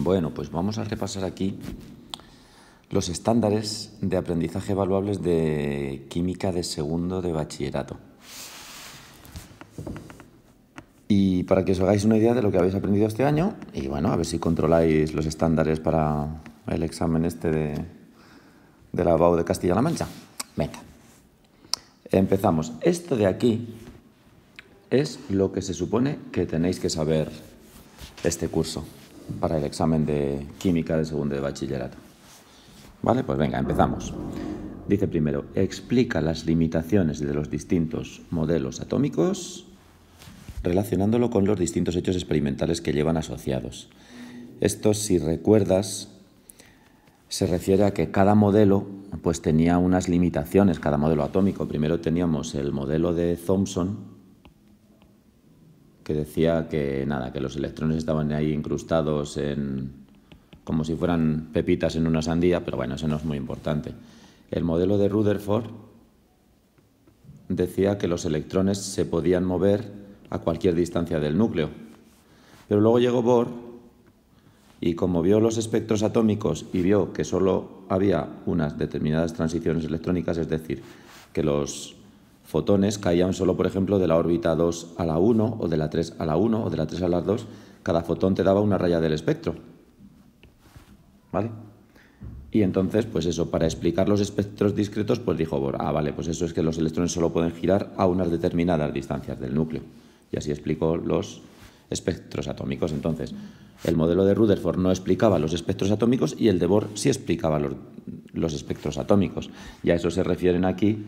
Bueno, pues vamos a repasar aquí los estándares de aprendizaje evaluables de química de segundo de bachillerato. Y para que os hagáis una idea de lo que habéis aprendido este año, y bueno, a ver si controláis los estándares para el examen este de la BAU de Castilla-La Mancha. Venga, empezamos. Esto de aquí es lo que se supone que tenéis que saber este curso para el examen de química de segundo de bachillerato. ¿Vale? Pues venga, empezamos. Dice primero, explica las limitaciones de los distintos modelos atómicos relacionándolo con los distintos hechos experimentales que llevan asociados. Esto, si recuerdas, se refiere a que cada modelo pues tenía unas limitaciones, cada modelo atómico. Primero teníamos el modelo de Thomson, que decía que los electrones estaban ahí incrustados como si fueran pepitas en una sandía, pero bueno, eso no es muy importante. El modelo de Rutherford decía que los electrones se podían mover a cualquier distancia del núcleo. Pero luego llegó Bohr y como vio los espectros atómicos y vio que solo había unas determinadas transiciones electrónicas, es decir, que los fotones caían solo, por ejemplo, de la órbita 2 a la 1 o de la 3 a la 1 o de la 3 a la 2, cada fotón te daba una raya del espectro. ¿Vale? Y entonces, pues eso, para explicar los espectros discretos, pues dijo Bohr, vale, pues eso es que los electrones solo pueden girar a unas determinadas distancias del núcleo. Y así explicó los espectros atómicos. Entonces, el modelo de Rutherford no explicaba los espectros atómicos y el de Bohr sí explicaba los espectros atómicos. Y a eso se refieren aquí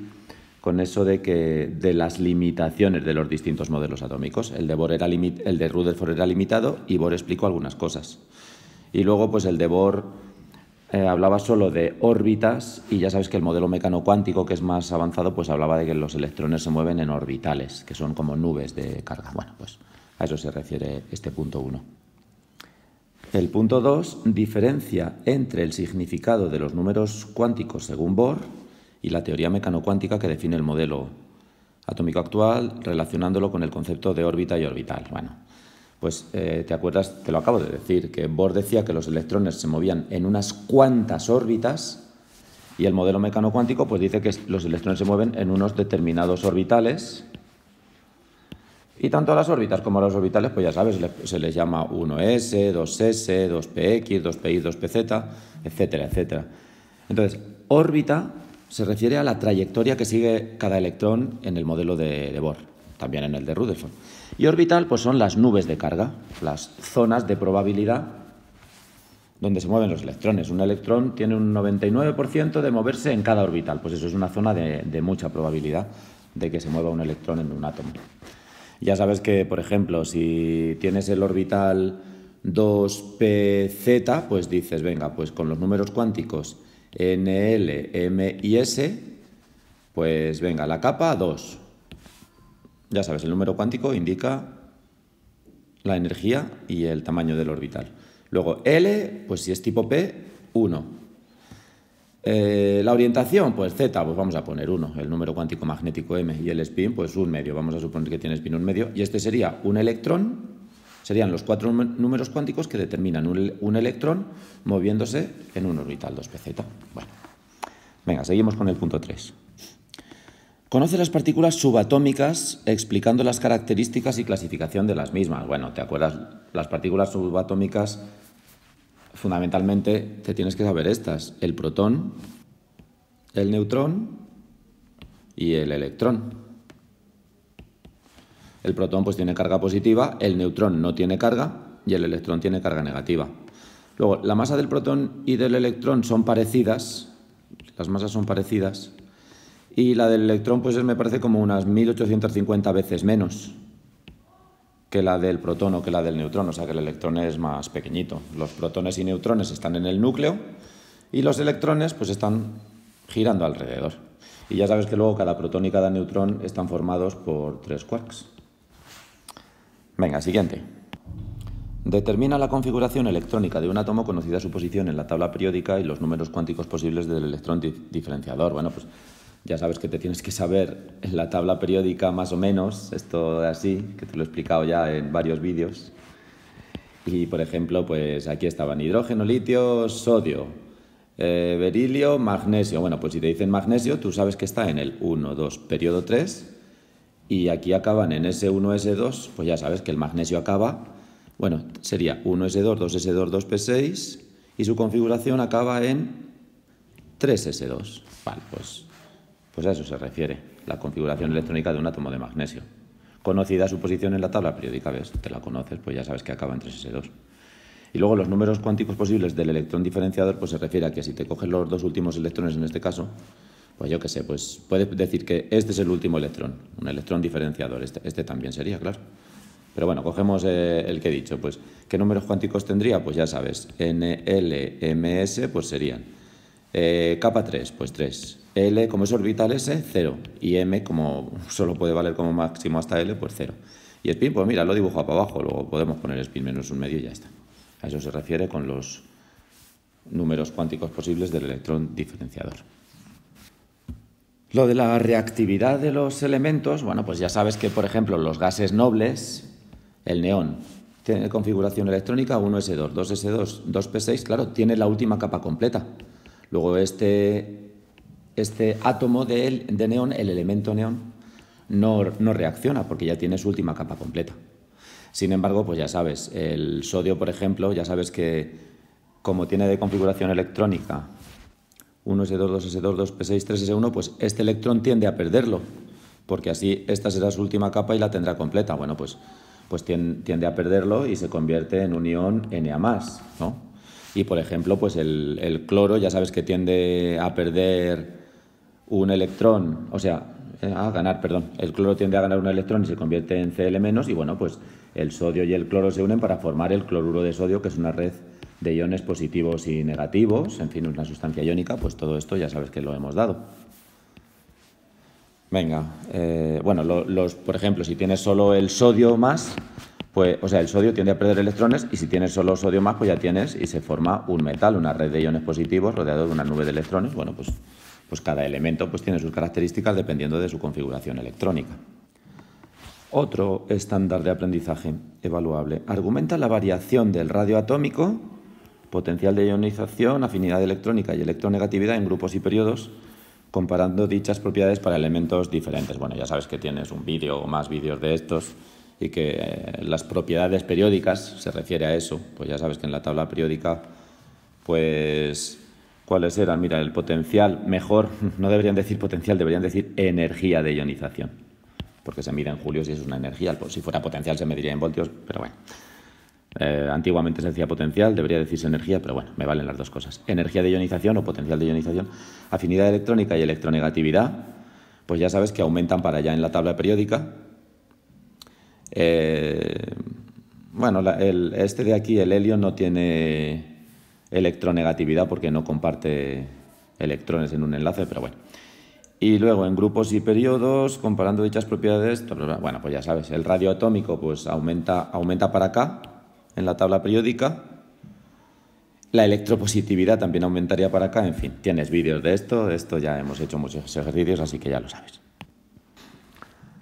con eso de las limitaciones de los distintos modelos atómicos. El de Rutherford era limitado y Bohr explicó algunas cosas. Y luego, pues el de Bohr hablaba solo de órbitas y ya sabes que el modelo mecano cuántico, que es más avanzado, pues hablaba de que los electrones se mueven en orbitales, que son como nubes de carga. Bueno, pues a eso se refiere este punto 1. El punto 2 diferencia entre el significado de los números cuánticos según Bohr y la teoría mecano-cuántica que define el modelo atómico actual, relacionándolo con el concepto de órbita y orbital. Bueno, pues te acuerdas, te lo acabo de decir, que Bohr decía que los electrones se movían en unas cuantas órbitas y el modelo mecano cuántico pues dice que los electrones se mueven en unos determinados orbitales. Y tanto a las órbitas como a los orbitales, pues ya sabes, se les llama 1s, 2s, 2px, 2pi, 2pz, etcétera, etcétera. Entonces, órbita se refiere a la trayectoria que sigue cada electrón en el modelo de Bohr, también en el de Rutherford. Y orbital, pues son las nubes de carga, las zonas de probabilidad donde se mueven los electrones. Un electrón tiene un 99% de moverse en cada orbital, pues eso es una zona de mucha probabilidad de que se mueva un electrón en un átomo. Ya sabes que, por ejemplo, si tienes el orbital 2pz, pues dices, venga, pues con los números cuánticos NL, M y S, pues venga, la capa 2. Ya sabes, el número cuántico indica la energía y el tamaño del orbital. Luego L, pues si es tipo P, 1. La orientación, pues Z, pues vamos a poner 1. El número cuántico magnético M y el spin, pues 1/2. Vamos a suponer que tiene spin 1/2. Y este sería un electrón, serían los 4 números cuánticos que determinan un electrón moviéndose en un orbital 2pz. Bueno, venga, seguimos con el punto 3. Conoce las partículas subatómicas explicando las características y clasificación de las mismas. Bueno, ¿te acuerdas? Las partículas subatómicas, fundamentalmente, te tienes que saber estas. El protón, el neutrón y el electrón. El protón pues tiene carga positiva, el neutrón no tiene carga y el electrón tiene carga negativa. Luego, la masa del protón y del electrón son parecidas, las masas son parecidas, y la del electrón pues me parece como unas 1850 veces menos que la del protón o que la del neutrón, o sea que el electrón es más pequeñito. Los protones y neutrones están en el núcleo y los electrones pues están girando alrededor. Y ya sabes que luego cada protón y cada neutrón están formados por 3 quarks. Venga, siguiente. Determina la configuración electrónica de un átomo conocida su posición en la tabla periódica y los números cuánticos posibles del electrón diferenciador. Bueno, pues ya sabes que te tienes que saber en la tabla periódica más o menos, esto de así, que te lo he explicado ya en varios vídeos. Y, por ejemplo, pues aquí estaban hidrógeno, litio, sodio, berilio, magnesio. Bueno, pues si te dicen magnesio, tú sabes que está en el 1, 2, periodo 3, y aquí acaban en S1, S2, pues ya sabes que el magnesio acaba, bueno, sería 1S2, 2S2, 2P6, y su configuración acaba en 3S2. Vale, pues a eso se refiere la configuración electrónica de un átomo de magnesio. Conocida su posición en la tabla periódica, ¿ves? Te la conoces, pues ya sabes que acaba en 3S2. Y luego los números cuánticos posibles del electrón diferenciador, pues se refiere a que si te coges los dos últimos electrones en este caso, pues yo qué sé, pues puedes decir que este es el último electrón, un electrón diferenciador, este también sería, claro. Pero bueno, cogemos el que he dicho, pues ¿qué números cuánticos tendría? Pues ya sabes, N, L, M, S, pues serían capa 3, pues 3. L, como es orbital S, 0. Y M, como solo puede valer como máximo hasta L, pues 0. Y spin, pues mira, lo dibujo para abajo, luego podemos poner spin menos un medio y ya está. A eso se refiere con los números cuánticos posibles del electrón diferenciador. Lo de la reactividad de los elementos, bueno, pues ya sabes que, por ejemplo, los gases nobles, el neón, tiene configuración electrónica 1s2, 2s2, 2p6, claro, tiene la última capa completa. Luego este átomo de neón, el elemento neón, no reacciona porque ya tiene su última capa completa. Sin embargo, pues ya sabes, el sodio, por ejemplo, ya sabes que como tiene de configuración electrónica 1s2, 2s2, 2p6, 3s1, pues este electrón tiende a perderlo, porque así esta será su última capa y la tendrá completa. Bueno, pues tiende a perderlo y se convierte en un ion Na+, ¿no? Y, por ejemplo, pues el cloro, ya sabes que tiende a perder un electrón, o sea, a ganar, perdón, el cloro tiende a ganar un electrón y se convierte en Cl-, y bueno, pues el sodio y el cloro se unen para formar el cloruro de sodio, que es una red de iones positivos y negativos, en fin, una sustancia iónica, pues todo esto ya sabes que lo hemos dado. Venga, bueno, por ejemplo, si tienes solo el sodio más, pues, o sea, el sodio tiende a perder electrones, y si tienes solo sodio más, pues ya tienes y se forma un metal, una red de iones positivos rodeado de una nube de electrones. Bueno, pues cada elemento pues tiene sus características dependiendo de su configuración electrónica. Otro estándar de aprendizaje evaluable argumenta la variación del radio atómico, potencial de ionización, afinidad electrónica y electronegatividad en grupos y periodos, comparando dichas propiedades para elementos diferentes. Bueno, ya sabes que tienes un vídeo o más vídeos de estos y que las propiedades periódicas se refiere a eso. Pues ya sabes que en la tabla periódica, pues, ¿cuáles eran? Mira, el potencial, mejor, no deberían decir potencial, deberían decir energía de ionización, porque se mide en julios y es una energía. Pues si fuera potencial se mediría en voltios, pero bueno. Antiguamente se decía potencial, debería decirse energía, pero bueno, me valen las dos cosas. Energía de ionización o potencial de ionización, afinidad electrónica y electronegatividad, pues ya sabes que aumentan para allá en la tabla periódica. Bueno, este de aquí, el helio, no tiene electronegatividad porque no comparte electrones en un enlace, pero bueno. Y luego en grupos y periodos, comparando dichas propiedades, bueno, pues ya sabes, el radio atómico pues aumenta para acá en la tabla periódica. La electropositividad también aumentaría para acá. En fin, tienes vídeos de esto ya hemos hecho muchos ejercicios, así que ya lo sabes.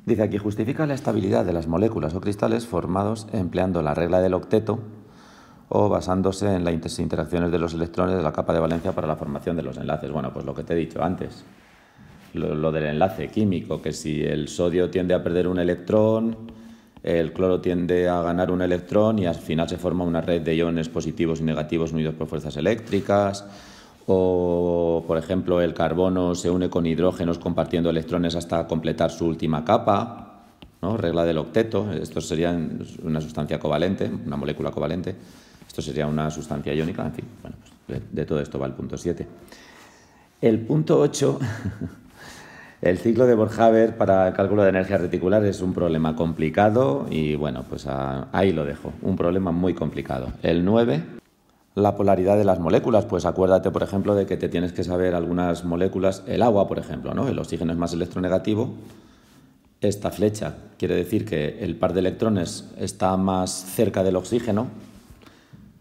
Dice aquí, justifica la estabilidad de las moléculas o cristales formados empleando la regla del octeto o basándose en las interacciones de los electrones de la capa de valencia para la formación de los enlaces. Bueno, pues lo que te he dicho antes, lo del enlace químico, que si el sodio tiende a perder un electrón, el cloro tiende a ganar un electrón y al final se forma una red de iones positivos y negativos unidos por fuerzas eléctricas. O, por ejemplo, el carbono se une con hidrógenos compartiendo electrones hasta completar su última capa, ¿no? Regla del octeto. Esto sería una sustancia covalente, una molécula covalente. Esto sería una sustancia iónica. En fin, bueno, pues de todo esto va el punto 7. El punto 8... El ciclo de Born-Haber para el cálculo de energía reticular es un problema complicado y bueno, pues ahí lo dejo, un problema muy complicado. El 9, la polaridad de las moléculas, pues acuérdate, por ejemplo, de que te tienes que saber algunas moléculas, el agua, por ejemplo, ¿no? El oxígeno es más electronegativo. Esta flecha quiere decir que el par de electrones está más cerca del oxígeno,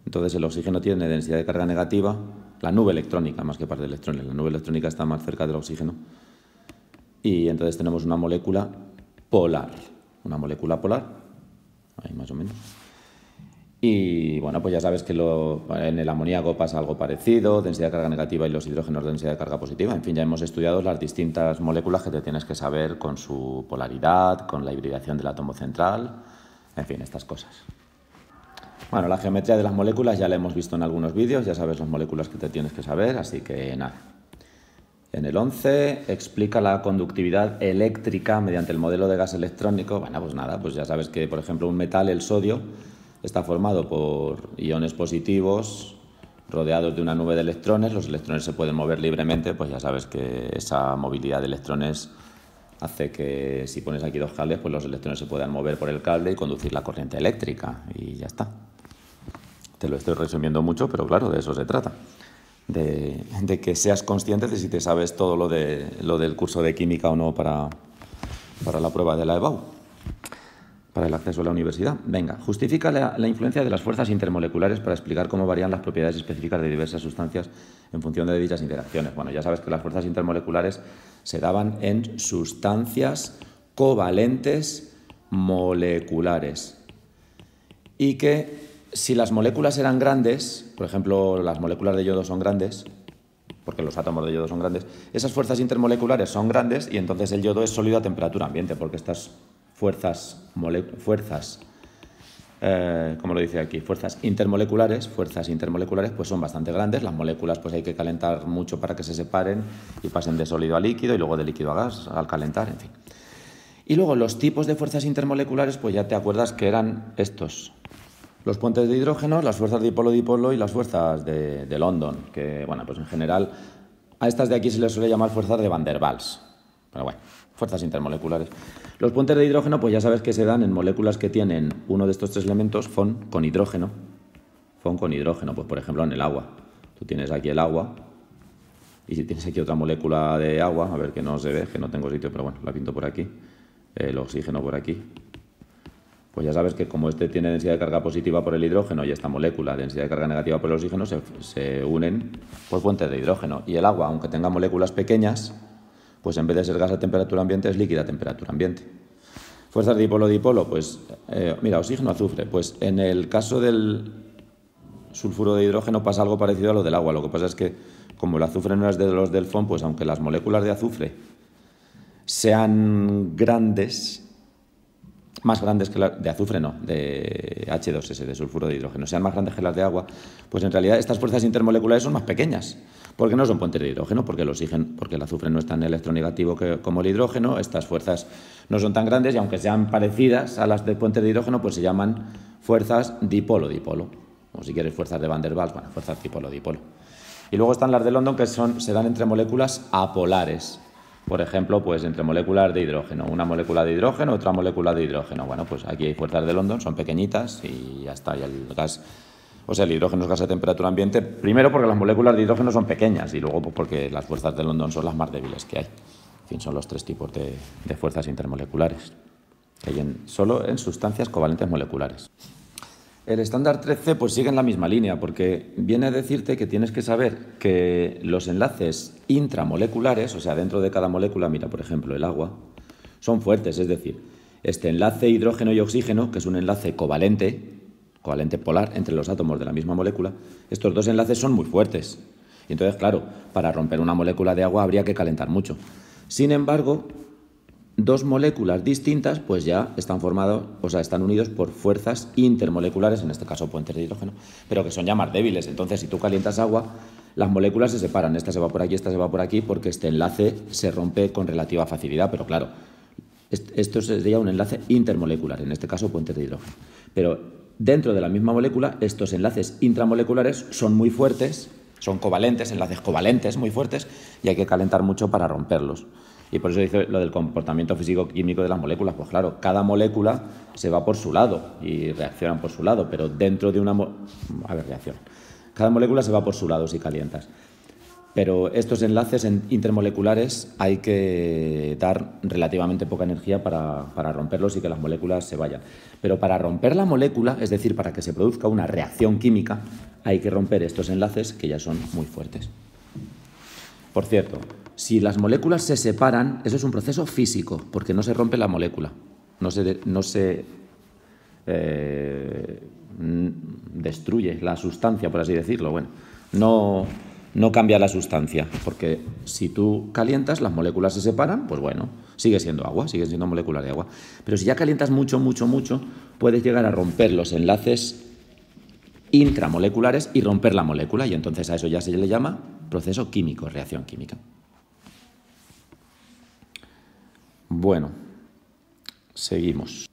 entonces el oxígeno tiene densidad de carga negativa, la nube electrónica más que par de electrones, la nube electrónica está más cerca del oxígeno. Y entonces tenemos una molécula polar, ahí más o menos. Y bueno, pues ya sabes que en el amoníaco pasa algo parecido, densidad de carga negativa y los hidrógenos de densidad de carga positiva. En fin, ya hemos estudiado las distintas moléculas que te tienes que saber con su polaridad, con la hibridación del átomo central, en fin, estas cosas. Bueno, la geometría de las moléculas ya la hemos visto en algunos vídeos, ya sabes las moléculas que te tienes que saber, así que nada. En el 11 explica la conductividad eléctrica mediante el modelo de gas electrónico. Bueno, pues nada, pues ya sabes que, por ejemplo, un metal, el sodio, está formado por iones positivos rodeados de una nube de electrones. Los electrones se pueden mover libremente, pues ya sabes que esa movilidad de electrones hace que si pones aquí dos cables, pues los electrones se puedan mover por el cable y conducir la corriente eléctrica y ya está. Te lo estoy resumiendo mucho, pero claro, de eso se trata. De que seas consciente de si te sabes todo lo del curso de química o no para la prueba de la EBAU, para el acceso a la universidad. Venga, justifica la influencia de las fuerzas intermoleculares para explicar cómo varían las propiedades específicas de diversas sustancias en función de dichas interacciones. Bueno, ya sabes que las fuerzas intermoleculares se daban en sustancias covalentes moleculares y que si las moléculas eran grandes, por ejemplo, las moléculas de yodo son grandes, porque los átomos de yodo son grandes, esas fuerzas intermoleculares son grandes y entonces el yodo es sólido a temperatura ambiente, porque estas fuerzas intermoleculares, pues son bastante grandes. Las moléculas pues hay que calentar mucho para que se separen y pasen de sólido a líquido y luego de líquido a gas al calentar, en fin. Y luego los tipos de fuerzas intermoleculares, pues ya te acuerdas que eran estos. Los puentes de hidrógeno, las fuerzas dipolo-dipolo y las fuerzas de London, que, bueno, pues en general a estas de aquí se les suele llamar fuerzas de Van der Waals. Pero bueno, fuerzas intermoleculares. Los puentes de hidrógeno, pues ya sabes que se dan en moléculas que tienen uno de estos tres elementos, FON, con hidrógeno. FON con hidrógeno, pues por ejemplo en el agua. Tú tienes aquí el agua y si tienes aquí otra molécula de agua, a ver que no se ve, que no tengo sitio, pero bueno, la pinto por aquí, el oxígeno por aquí. Pues ya sabes que como este tiene densidad de carga positiva por el hidrógeno y esta molécula densidad de carga negativa por el oxígeno, se unen por puentes de hidrógeno. Y el agua, aunque tenga moléculas pequeñas, pues en vez de ser gas a temperatura ambiente, es líquida a temperatura ambiente. Fuerzas dipolo-dipolo, pues mira, oxígeno, azufre. Pues en el caso del sulfuro de hidrógeno pasa algo parecido a lo del agua. Lo que pasa es que como el azufre no es de los del FON, pues aunque las moléculas de azufre sean grandes, más grandes que las de azufre, no, de H2S, de sulfuro de hidrógeno, sean más grandes que las de agua, pues en realidad estas fuerzas intermoleculares son más pequeñas, porque no son puentes de hidrógeno, porque el azufre no es tan electronegativo como el hidrógeno, estas fuerzas no son tan grandes y aunque sean parecidas a las de puentes de hidrógeno, pues se llaman fuerzas dipolo-dipolo, o si quieres fuerzas de Van der Waals, bueno, fuerzas dipolo-dipolo. Y luego están las de London, que se dan entre moléculas apolares. Por ejemplo, pues entre moléculas de hidrógeno, una molécula de hidrógeno, otra molécula de hidrógeno. Bueno, pues aquí hay fuerzas de London, son pequeñitas y ya está. Y el gas, o sea, el hidrógeno es gas a temperatura ambiente, primero porque las moléculas de hidrógeno son pequeñas y luego pues porque las fuerzas de London son las más débiles que hay. En fin, son los tres tipos de fuerzas intermoleculares que hay solo en sustancias covalentes moleculares. El estándar 13 pues sigue en la misma línea porque viene a decirte que tienes que saber que los enlaces intramoleculares, o sea, dentro de cada molécula, mira, por ejemplo, el agua, son fuertes, es decir, este enlace hidrógeno y oxígeno, que es un enlace covalente polar entre los átomos de la misma molécula, estos dos enlaces son muy fuertes. Y entonces, claro, para romper una molécula de agua habría que calentar mucho. Sin embargo, dos moléculas distintas pues ya están formadas, o sea, están unidos por fuerzas intermoleculares, en este caso puentes de hidrógeno, pero que son ya más débiles. Entonces, si tú calientas agua, las moléculas se separan, esta se va por aquí, esta se va por aquí, porque este enlace se rompe con relativa facilidad, pero claro, esto sería un enlace intermolecular, en este caso puentes de hidrógeno. Pero dentro de la misma molécula, estos enlaces intramoleculares son muy fuertes, son covalentes, enlaces covalentes muy fuertes, y hay que calentar mucho para romperlos. Y por eso dice lo del comportamiento físico-químico de las moléculas. Pues claro, cada molécula se va por su lado y reaccionan por su lado, pero dentro de una... Cada molécula se va por su lado si calientas. Pero estos enlaces intermoleculares hay que dar relativamente poca energía para romperlos y que las moléculas se vayan. Pero para romper la molécula, es decir, para que se produzca una reacción química, hay que romper estos enlaces que ya son muy fuertes. Por cierto, si las moléculas se separan, eso es un proceso físico, porque no se rompe la molécula, no se destruye la sustancia, por así decirlo. Bueno, no cambia la sustancia, porque si tú calientas, las moléculas se separan, pues bueno, sigue siendo agua, sigue siendo moléculas de agua. Pero si ya calientas mucho, puedes llegar a romper los enlaces intramoleculares y romper la molécula, y entonces a eso ya se le llama proceso químico, reacción química. Bueno, seguimos.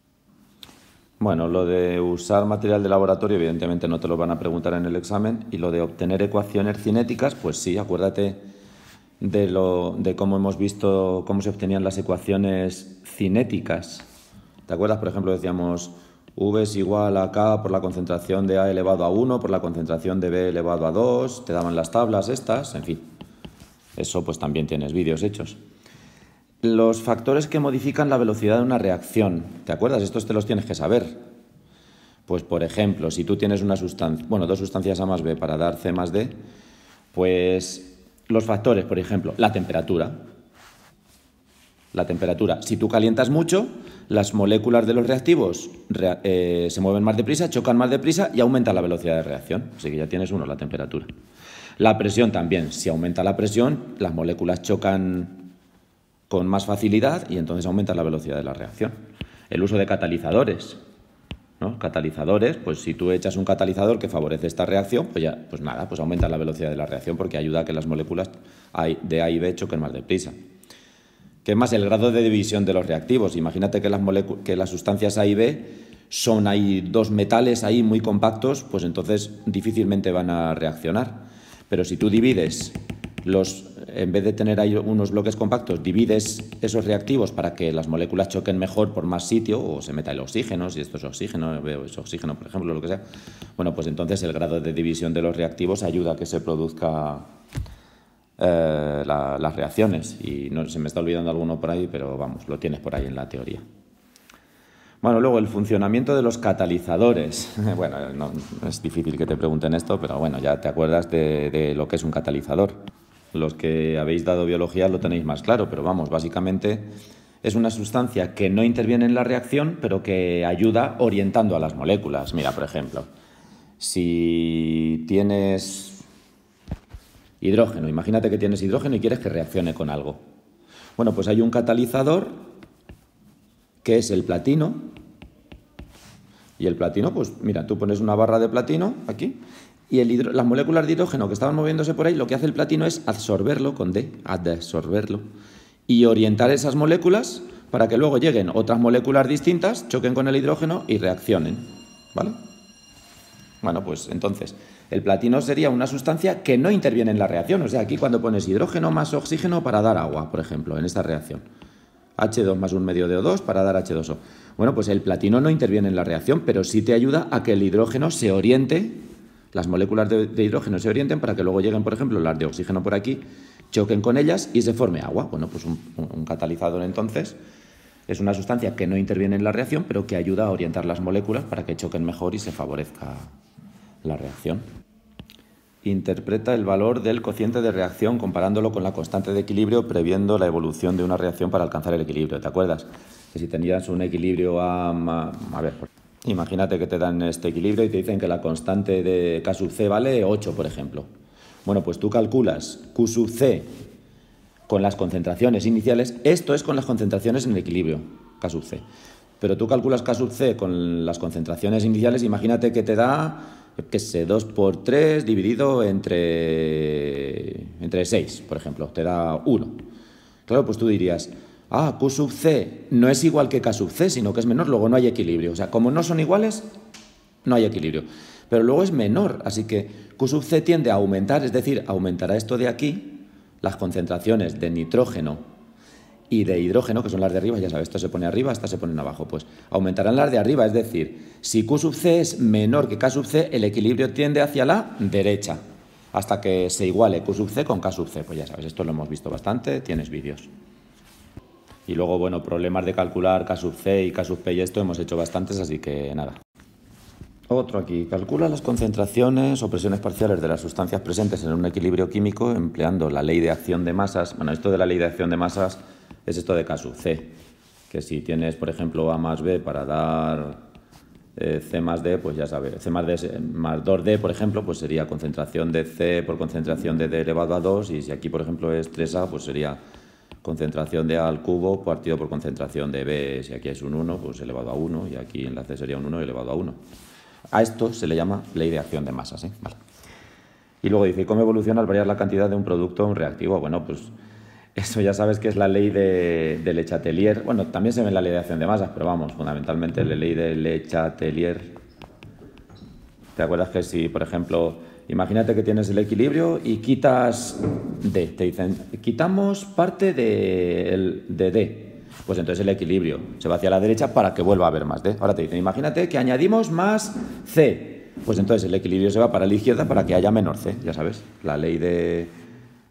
Bueno, lo de usar material de laboratorio, evidentemente no te lo van a preguntar en el examen, y lo de obtener ecuaciones cinéticas, pues sí, acuérdate de cómo hemos visto cómo se obtenían las ecuaciones cinéticas. ¿Te acuerdas? Por ejemplo, decíamos V es igual a K por la concentración de A elevado a 1 por la concentración de B elevado a 2, te daban las tablas estas, en fin. Eso pues también tienes vídeos hechos. Los factores que modifican la velocidad de una reacción, ¿te acuerdas? Estos te los tienes que saber. Pues, por ejemplo, si tú tienes una sustancia, bueno, dos sustancias A más B para dar C más D, pues los factores, por ejemplo, la temperatura. La temperatura. Si tú calientas mucho, las moléculas de los reactivos se mueven más deprisa, chocan más deprisa y aumenta la velocidad de reacción. Así que ya tienes uno, la temperatura. La presión también. Si aumenta la presión, las moléculas chocan con más facilidad y entonces aumenta la velocidad de la reacción. El uso de catalizadores, ¿no? Catalizadores, pues si tú echas un catalizador que favorece esta reacción, pues ya, pues nada, pues aumenta la velocidad de la reacción porque ayuda a que las moléculas de A y B choquen más deprisa. ¿Qué más? El grado de división de los reactivos. Imagínate que las sustancias A y B hay dos metales ahí muy compactos, pues entonces difícilmente van a reaccionar. Pero si tú divides en vez de tener ahí unos bloques compactos, divides esos reactivos para que las moléculas choquen mejor por más sitio, o se meta el oxígeno, si esto es oxígeno, por ejemplo, lo que sea. Bueno, pues entonces el grado de división de los reactivos ayuda a que se produzca las reacciones. Y no, se me está olvidando alguno por ahí, pero vamos, lo tienes por ahí en la teoría. Bueno, luego el funcionamiento de los catalizadores. Bueno, no es difícil que te pregunten esto, pero bueno, ya te acuerdas de lo que es un catalizador. Los que habéis dado biología lo tenéis más claro, pero vamos, básicamente es una sustancia que no interviene en la reacción, pero que ayuda orientando a las moléculas. Mira, por ejemplo, si tienes hidrógeno, imagínate que tienes hidrógeno y quieres que reaccione con algo. Bueno, pues hay un catalizador que es el platino, y el platino, pues mira, tú pones una barra de platino aquí, y las moléculas de hidrógeno que estaban moviéndose por ahí, lo que hace el platino es absorberlo, con D, adsorberlo, y orientar esas moléculas para que luego lleguen otras moléculas distintas, choquen con el hidrógeno y reaccionen, ¿vale? Bueno, pues entonces, el platino sería una sustancia que no interviene en la reacción. O sea, aquí cuando pones hidrógeno más oxígeno para dar agua, por ejemplo, en esta reacción, H2 más un medio de O2 para dar H2O. Bueno, pues el platino no interviene en la reacción, pero sí te ayuda a que el hidrógeno se oriente, las moléculas de hidrógeno se orienten para que luego lleguen, por ejemplo, las de oxígeno por aquí, choquen con ellas y se forme agua. Bueno, pues un catalizador entonces es una sustancia que no interviene en la reacción, pero que ayuda a orientar las moléculas para que choquen mejor y se favorezca la reacción. Interpreta el valor del cociente de reacción comparándolo con la constante de equilibrio, previendo la evolución de una reacción para alcanzar el equilibrio. ¿Te acuerdas? Que si tenías un equilibrio a ver, imagínate que te dan este equilibrio y te dicen que la constante de K sub C vale 8, por ejemplo. Bueno, pues tú calculas Q sub C con las concentraciones iniciales. Esto es con las concentraciones en el equilibrio, K sub C. Pero tú calculas K sub C con las concentraciones iniciales, imagínate que te da, qué sé, 2 por 3 dividido entre 6, por ejemplo, te da 1. Claro, pues tú dirías, Q sub C no es igual que K sub C, sino que es menor, luego no hay equilibrio. O sea, como no son iguales, no hay equilibrio. Pero luego es menor, así que Q sub C tiende a aumentar, es decir, aumentará esto de aquí, las concentraciones de nitrógeno y de hidrógeno, que son las de arriba, ya sabes, esto se pone arriba, estas se ponen abajo, pues aumentarán las de arriba, es decir, si Q sub C es menor que K sub C, el equilibrio tiende hacia la derecha, hasta que se iguale Q sub C con K sub C, pues ya sabes, esto lo hemos visto bastante, tienes vídeos. Y luego, bueno, problemas de calcular K sub C y K sub P y esto hemos hecho bastantes, así que nada. Otro aquí, calcula las concentraciones o presiones parciales de las sustancias presentes en un equilibrio químico empleando la ley de acción de masas. Bueno, esto de la ley de acción de masas es esto de K sub C, que si tienes, por ejemplo, A más B para dar C más D, pues ya sabes, C más D más 2D, por ejemplo, pues sería concentración de C por concentración de D elevado a 2, y si aquí, por ejemplo, es 3A, pues sería concentración de A al cubo partido por concentración de B, si aquí es un 1, pues elevado a 1, y aquí en la C sería un 1 elevado a 1. A esto se le llama ley de acción de masas, ¿eh? Vale. Y luego dice, ¿cómo evoluciona al variar la cantidad de un producto a un reactivo? Bueno, pues eso ya sabes que es la ley de Le Chatelier. Bueno, también se ve en la ley de acción de masas, pero vamos, fundamentalmente la ley de Le Chatelier. ¿Te acuerdas que si, por ejemplo, imagínate que tienes el equilibrio y quitas D? Te dicen, quitamos parte de D. Pues entonces el equilibrio se va hacia la derecha para que vuelva a haber más D. Ahora te dicen, imagínate que añadimos más C. Pues entonces el equilibrio se va para la izquierda para que haya menor C, ya sabes. La ley de...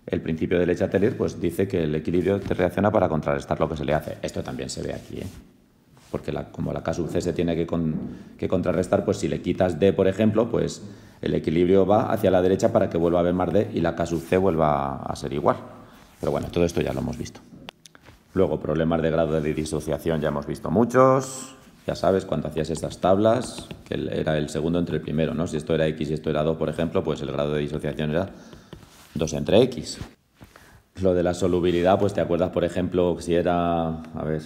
El principio de Le Chatelier pues dice que el equilibrio te reacciona para contrarrestar lo que se le hace. Esto también se ve aquí, ¿eh? Porque como la K sub C se tiene que contrarrestar, pues si le quitas D, por ejemplo, pues el equilibrio va hacia la derecha para que vuelva a haber más D y la K sub C vuelva a ser igual. Pero bueno, todo esto ya lo hemos visto. Luego, problemas de grado de disociación ya hemos visto muchos. Ya sabes, cuando hacías estas tablas, que era el segundo entre el primero, ¿no? Si esto era X y esto era 2, por ejemplo, pues el grado de disociación era 2 entre X. Lo de la solubilidad, pues te acuerdas, por ejemplo, si era, a ver,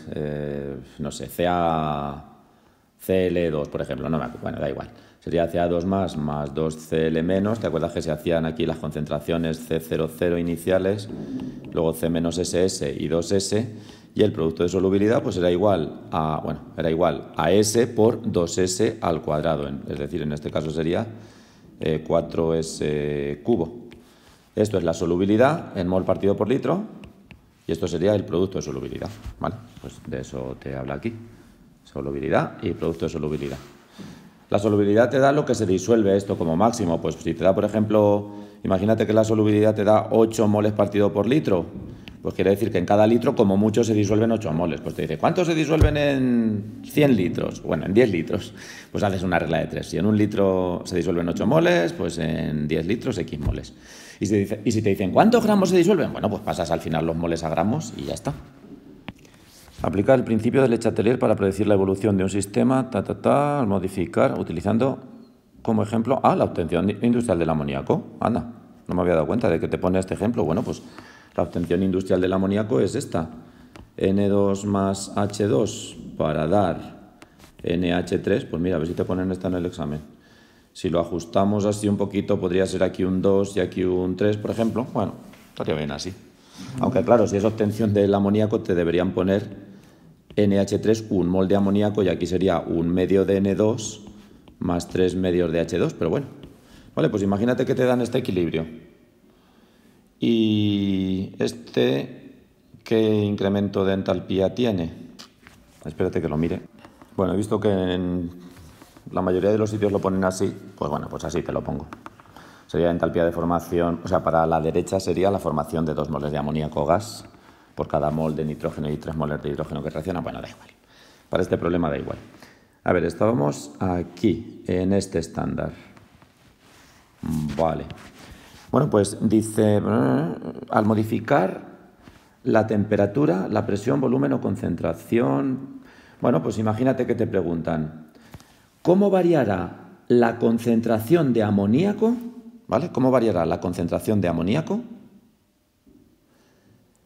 no sé, CaCl2, por ejemplo, no me acuerdo, bueno, da igual. Sería Ca2 más 2Cl menos, ¿te acuerdas que se hacían aquí las concentraciones C00 iniciales, luego C menos SS y 2S, y el producto de solubilidad pues era igual a S por 2S al cuadrado, es decir, en este caso sería 4S cubo. Esto es la solubilidad en mol partido por litro y esto sería el producto de solubilidad, ¿vale? Pues de eso te habla aquí, solubilidad y producto de solubilidad. La solubilidad te da lo que se disuelve esto como máximo, pues si te da, por ejemplo, imagínate que la solubilidad te da 8 moles partido por litro, pues quiere decir que en cada litro como mucho se disuelven 8 moles. Pues te dice, ¿cuántos se disuelven en 100 litros? Bueno, en 10 litros. Pues haces una regla de 3. Si en un litro se disuelven 8 moles, pues en 10 litros X moles. Y si te dicen, ¿cuántos gramos se disuelven? Bueno, pues pasas al final los moles a gramos y ya está. Aplicar el principio de Le Chatelier para predecir la evolución de un sistema, al modificar, utilizando como ejemplo la obtención industrial del amoníaco. Anda, no me había dado cuenta de que te pone este ejemplo. Bueno, pues la obtención industrial del amoníaco es esta. N2 más H2 para dar NH3. Pues mira, a ver si te ponen esta en el examen. Si lo ajustamos así un poquito, podría ser aquí un 2 y aquí un 3, por ejemplo. Bueno, estaría bien así. Aunque claro, si es obtención del amoníaco, te deberían poner NH3, un mol de amoníaco, y aquí sería un medio de N2 más 3 medios de H2, pero bueno. Vale, pues imagínate que te dan este equilibrio. ¿Y qué incremento de entalpía tiene? Espérate que lo mire. Bueno, he visto que en la mayoría de los sitios lo ponen así, pues bueno, pues así te lo pongo. Sería entalpía de formación, o sea, para la derecha sería la formación de 2 moles de amoníaco gas por cada mol de nitrógeno y 3 moles de hidrógeno que reacciona. Bueno, da igual. Para este problema da igual. A ver, estábamos aquí, en este estándar. Vale. Bueno, pues dice, al modificar la temperatura, la presión, volumen o concentración... Bueno, pues imagínate que te preguntan, ¿cómo variará la concentración de amoníaco? ¿Vale? ¿Cómo variará la concentración de amoníaco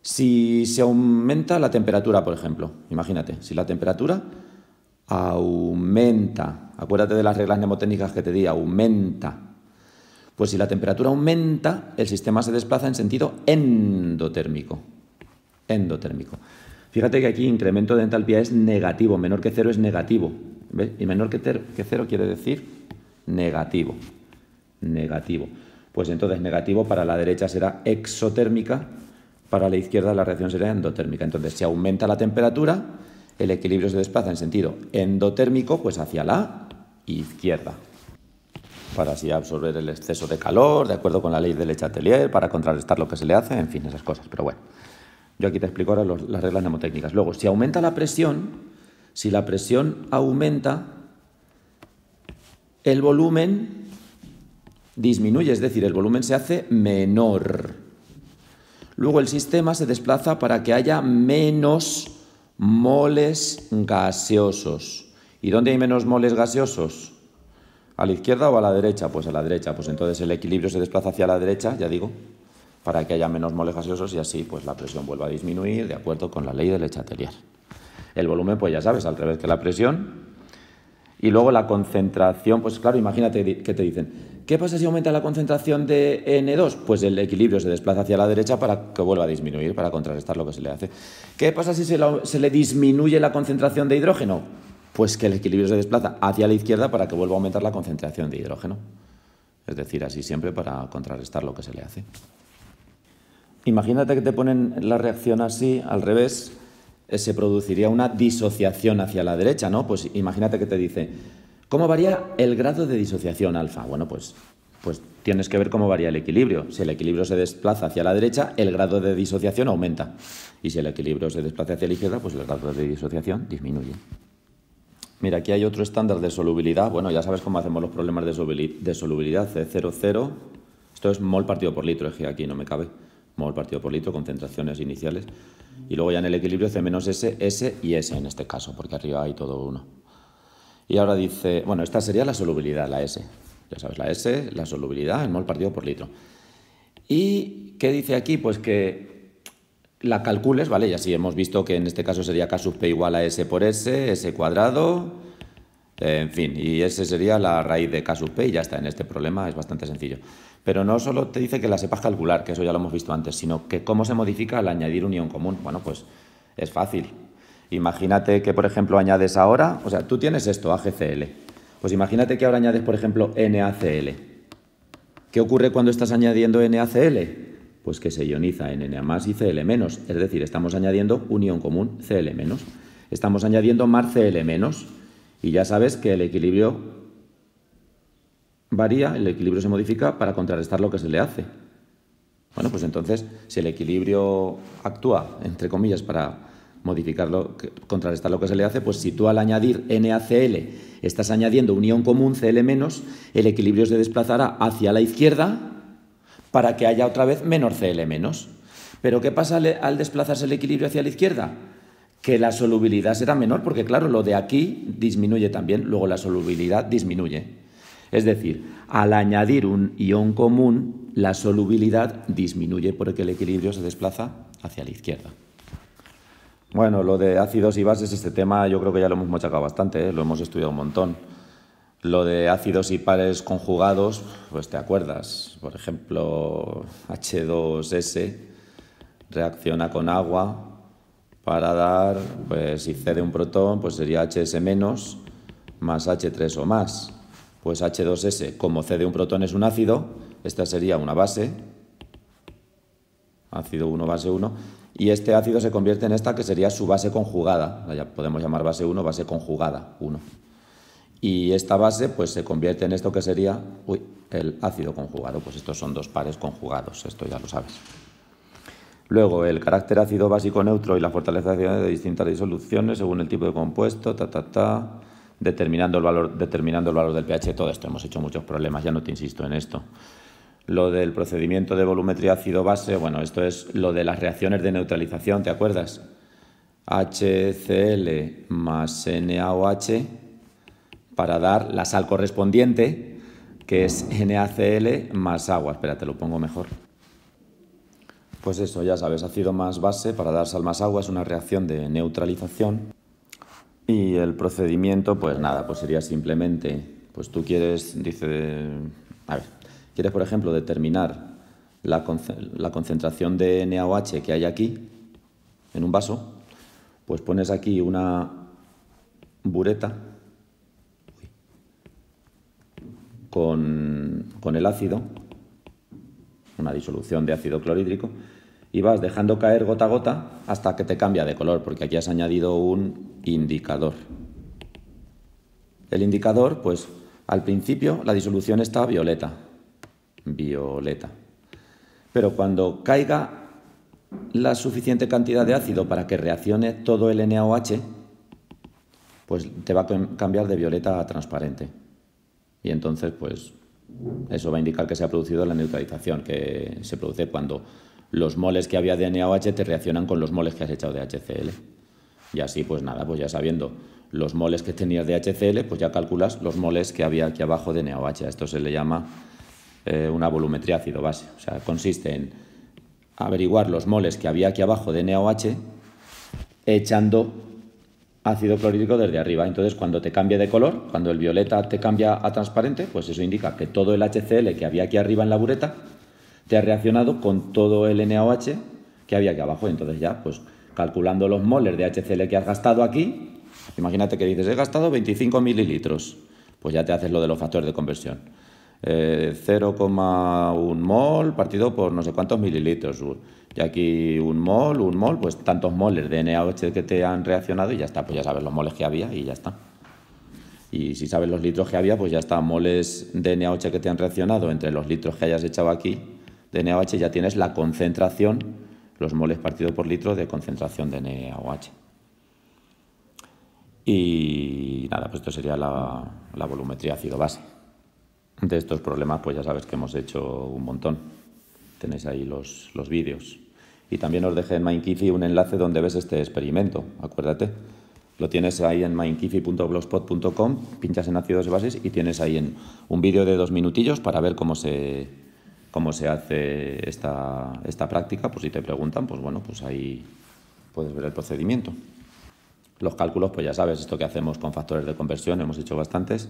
si se aumenta la temperatura, por ejemplo? Imagínate, si la temperatura aumenta, acuérdate de las reglas mnemotécnicas que te di, aumenta. Pues si la temperatura aumenta, el sistema se desplaza en sentido endotérmico. Endotérmico. Fíjate que aquí incremento de entalpía es negativo, menor que 0 es negativo. ¿Ves? Y menor que 0 quiere decir negativo. Negativo. Pues entonces negativo para la derecha será exotérmica, para la izquierda la reacción será endotérmica. Entonces si aumenta la temperatura, el equilibrio se desplaza en sentido endotérmico, pues hacia la izquierda, para así absorber el exceso de calor, de acuerdo con la ley de Le Chatelier, para contrarrestar lo que se le hace, en fin, esas cosas. Pero bueno, yo aquí te explico ahora las reglas mnemotécnicas. Luego, si aumenta la presión, si la presión aumenta, el volumen disminuye, es decir, el volumen se hace menor. Luego el sistema se desplaza para que haya menos moles gaseosos ¿Y dónde hay menos moles gaseosos? ¿A la izquierda o a la derecha? Pues a la derecha. Pues entonces el equilibrio se desplaza hacia la derecha, ya digo, para que haya menos moles gaseosos y así pues la presión vuelva a disminuir de acuerdo con la ley de Le Chatelier. El volumen, pues ya sabes, al revés que la presión. Y luego la concentración, pues claro, imagínate que te dicen, ¿qué pasa si aumenta la concentración de N2? Pues el equilibrio se desplaza hacia la derecha para que vuelva a disminuir, para contrarrestar lo que se le hace. ¿Qué pasa si se le disminuye la concentración de hidrógeno? Pues que el equilibrio se desplaza hacia la izquierda para que vuelva a aumentar la concentración de hidrógeno. Es decir, así siempre para contrarrestar lo que se le hace. Imagínate que te ponen la reacción así, al revés, se produciría una disociación hacia la derecha, ¿no? Pues imagínate que te dice, ¿cómo varía el grado de disociación alfa? Bueno, pues tienes que ver cómo varía el equilibrio. Si el equilibrio se desplaza hacia la derecha, el grado de disociación aumenta. Y si el equilibrio se desplaza hacia la izquierda, pues el grado de disociación disminuye. Mira, aquí hay otro estándar de solubilidad. Bueno, ya sabes cómo hacemos los problemas de solubilidad. C00, esto es mol partido por litro, es que aquí no me cabe. Mol partido por litro, concentraciones iniciales. Y luego ya en el equilibrio C menos S, S y S en este caso, porque arriba hay todo uno. Y ahora dice, bueno, esta sería la solubilidad, la S. Ya sabes, la S, la solubilidad en mol partido por litro. ¿Y qué dice aquí? Pues que la calcules, ¿vale? Y así hemos visto que en este caso sería K sub P igual a S por S, S cuadrado, en fin, y S sería la raíz de K sub P y ya está, en este problema es bastante sencillo. Pero no solo te dice que la sepas calcular, que eso ya lo hemos visto antes, sino que cómo se modifica al añadir un ion común. Bueno, pues es fácil. Imagínate que, por ejemplo, añades ahora, o sea, tú tienes esto, AgCl. Pues imagínate que ahora añades, por ejemplo, NaCl. ¿Qué ocurre cuando estás añadiendo NaCl? Pues que se ioniza en Na más y Cl menos. Es decir, estamos añadiendo un ion común, Cl menos. Estamos añadiendo más Cl menos. Y ya sabes que el equilibrio varía, el equilibrio se modifica para contrarrestar lo que se le hace. Bueno, pues entonces, si el equilibrio actúa, entre comillas, para modificarlo, contrarrestar lo que se le hace, pues si tú al añadir NaCl estás añadiendo un ion común, Cl-, el equilibrio se desplazará hacia la izquierda para que haya otra vez menos Cl-. Pero ¿qué pasa al desplazarse el equilibrio hacia la izquierda? Que la solubilidad será menor, porque claro, lo de aquí disminuye también, luego la solubilidad disminuye. Es decir, al añadir un ion común, la solubilidad disminuye porque el equilibrio se desplaza hacia la izquierda. Bueno, lo de ácidos y bases, este tema yo creo que ya lo hemos machacado bastante, ¿eh? Lo hemos estudiado un montón. Lo de ácidos y pares conjugados, pues te acuerdas. Por ejemplo, H2S reacciona con agua para dar, pues si cede un protón, pues sería HS menos más H3 o más. Pues H2S, como cede un protón, es un ácido, esta sería una base, ácido 1, base 1, y este ácido se convierte en esta que sería su base conjugada, ya podemos llamar base 1, base conjugada, 1. Y esta base pues se convierte en esto que sería el ácido conjugado, pues estos son dos pares conjugados, esto ya lo sabes. Luego, el carácter ácido básico neutro y la fortaleza de distintas disoluciones según el tipo de compuesto, determinando el valor del pH, todo esto. Hemos hecho muchos problemas, ya no te insisto en esto. Lo del procedimiento de volumetría ácido-base, bueno, esto es lo de las reacciones de neutralización, ¿te acuerdas? HCl más NaOH para dar la sal correspondiente, que es NaCl más agua. Espera, te lo pongo mejor. Pues eso, ya sabes, ácido más base para dar sal más agua es una reacción de neutralización. Y el procedimiento, pues nada, pues sería simplemente, pues tú quieres, quieres por ejemplo determinar la concentración de NaOH que hay aquí, en un vaso, pues pones aquí una bureta con el ácido, una disolución de ácido clorhídrico, y vas dejando caer gota a gota hasta que te cambia de color, porque aquí has añadido un indicador. El indicador, pues al principio la disolución está violeta. Pero cuando caiga la suficiente cantidad de ácido para que reaccione todo el NaOH, pues te va a cambiar de violeta a transparente. Y entonces, pues eso va a indicar que se ha producido la neutralización, que se produce cuando los moles que había de NaOH te reaccionan con los moles que has echado de HCl. Y así, pues nada, pues ya sabiendo los moles que tenías de HCl, pues ya calculas los moles que había aquí abajo de NaOH. A esto se le llama una volumetría ácido-base. O sea, consiste en averiguar los moles que había aquí abajo de NaOH echando ácido clorhídrico desde arriba. Entonces, cuando te cambie de color, cuando el violeta te cambia a transparente, pues eso indica que todo el HCl que había aquí arriba en la bureta te ha reaccionado con todo el NaOH que había aquí abajo. Entonces ya, pues calculando los moles de HCl que has gastado aquí, imagínate que dices, he gastado 25 mililitros, pues ya te haces lo de los factores de conversión. 0,1 mol partido por no sé cuántos mililitros. Y aquí un mol, pues tantos moles de NaOH que te han reaccionado y ya está, pues ya sabes los moles que había y ya está. Y si sabes los litros que había, pues ya está, moles de NaOH que te han reaccionado entre los litros que hayas echado aquí de NaOH, ya tienes la concentración, los moles partido por litro de concentración de NaOH. Y nada, pues esto sería la volumetría ácido-base. De estos problemas, pues ya sabes que hemos hecho un montón. Tenéis ahí los vídeos. Y también os dejé en Mindkeefi un enlace donde ves este experimento, acuérdate. Lo tienes ahí en mindkeefi.blogspot.com, pinchas en ácidos y bases y tienes ahí un vídeo de 2 minutillos para ver cómo se hace esta práctica. Pues si te preguntan, pues bueno, pues ahí puedes ver el procedimiento. Los cálculos, pues ya sabes, esto que hacemos con factores de conversión, hemos hecho bastantes.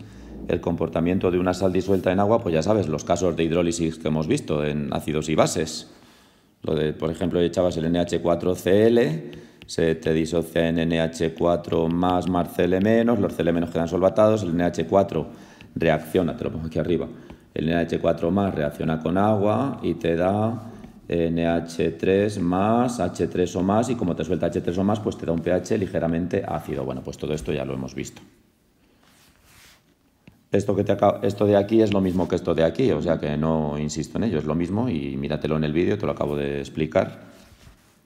El comportamiento de una sal disuelta en agua, pues ya sabes, los casos de hidrólisis que hemos visto en ácidos y bases. Lo de, por ejemplo, echabas el NH4Cl, se te disocia en NH4 más Cl menos, los Cl menos quedan solvatados, el NH4 reacciona, te lo pongo aquí arriba, el NH4 más reacciona con agua y te da NH3 más, H3O más, y como te suelta H3O más, pues te da un pH ligeramente ácido. Bueno, pues todo esto ya lo hemos visto. Esto de aquí es lo mismo que esto de aquí, o sea que no insisto en ello, es lo mismo y míratelo en el vídeo, te lo acabo de explicar.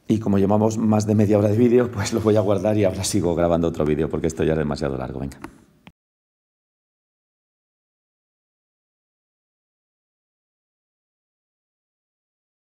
Y como llevamos más de media hora de vídeo, pues lo voy a guardar y ahora sigo grabando otro vídeo porque esto ya es demasiado largo. Venga.